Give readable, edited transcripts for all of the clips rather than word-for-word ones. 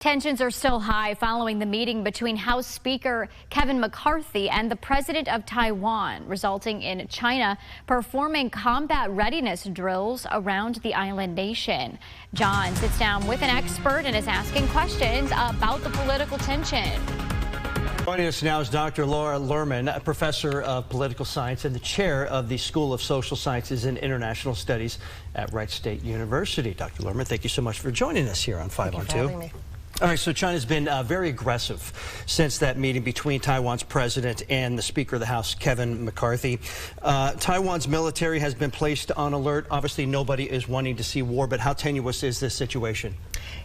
Tensions are still high following the meeting between House Speaker Kevin McCarthy and the president of Taiwan, resulting in China performing combat readiness drills around the island nation. John sits down with an expert and is asking questions about the political tension. Joining us now is Dr. Laura Lerman, a professor of political science and the chair of the School of Social Sciences and International Studies at Wright State University. Dr. Lerman, thank you so much for joining us here on 5 on 2. Thank you for having me. All right, so China's been very aggressive since that meeting between Taiwan's president and the Speaker of the House, Kevin McCarthy. Taiwan's military has been placed on alert. Obviously, nobody is wanting to see war, but how tenuous is this situation?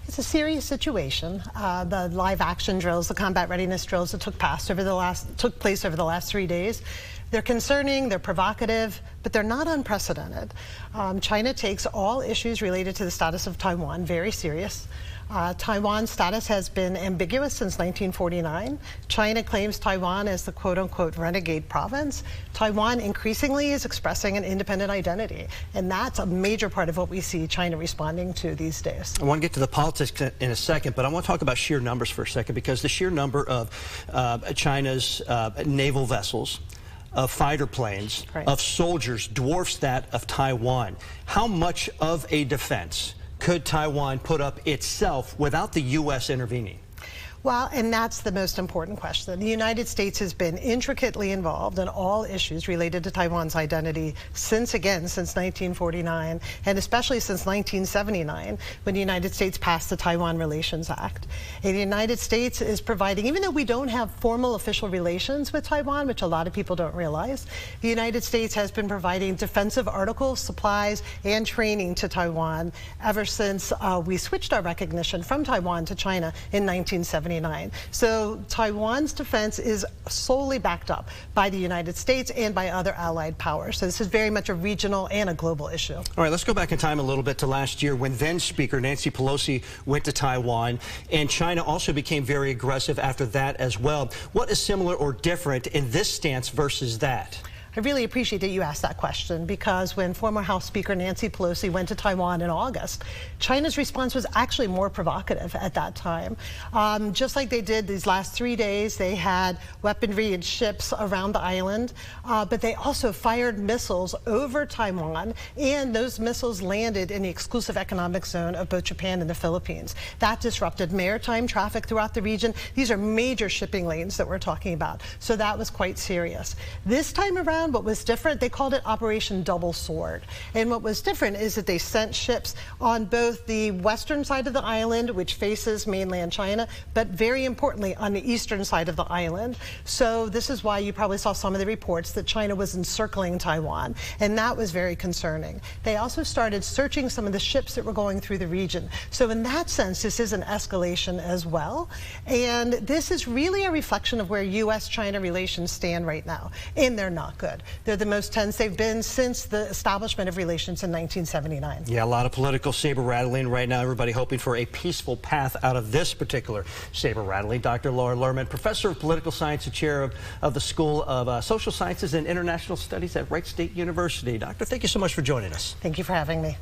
It's a serious situation. The live action drills, the combat readiness drills that took place over the last 3 days, they're concerning, they're provocative, but they're not unprecedented. China takes all issues related to the status of Taiwan very serious. Taiwan's status has been ambiguous since 1949. China claims Taiwan as the quote-unquote renegade province. Taiwan increasingly is expressing an independent identity, and that's a major part of what we see China responding to these days. I want to get to the politics in a second, but I want to talk about sheer numbers for a second, because the sheer number of China's naval vessels, of fighter planes, right, of soldiers dwarfs that of Taiwan. How much of a defense could Taiwan put up itself without the U.S. intervening? Well, and that's the most important question. The United States has been intricately involved in all issues related to Taiwan's identity since 1949, and especially since 1979, when the United States passed the Taiwan Relations Act. And the United States is providing, even though we don't have formal official relations with Taiwan, which a lot of people don't realize, the United States has been providing defensive articles, supplies, and training to Taiwan ever since we switched our recognition from Taiwan to China in 1979. So Taiwan's defense is solely backed up by the United States and by other allied powers. So this is very much a regional and a global issue. All right, let's go back in time a little bit to last year when then Speaker Nancy Pelosi went to Taiwan, and China also became very aggressive after that as well. What is similar or different in this stance versus that? I really appreciate that you asked that question, because when former House Speaker Nancy Pelosi went to Taiwan in August, China's response was actually more provocative at that time. Just like they did these last 3 days, they had weaponry and ships around the island, but they also fired missiles over Taiwan, and those missiles landed in the exclusive economic zone of both Japan and the Philippines. That disrupted maritime traffic throughout the region. These are major shipping lanes that we're talking about, so that was quite serious. This time around, what was different, they called it Operation Double Sword. And what was different is that they sent ships on both the western side of the island, which faces mainland China, but very importantly on the eastern side of the island. So this is why you probably saw some of the reports that China was encircling Taiwan, and that was very concerning. They also started searching some of the ships that were going through the region. So in that sense, this is an escalation as well. And this is really a reflection of where U.S.-China relations stand right now, and they're not good. They're the most tense they've been since the establishment of relations in 1979. Yeah, a lot of political saber rattling right now. Everybody hoping for a peaceful path out of this particular saber rattling. Dr. Laura Lerman, professor of political science and chair of the School of Social Sciences and International Studies at Wright State University. Doctor, thank you so much for joining us. Thank you for having me.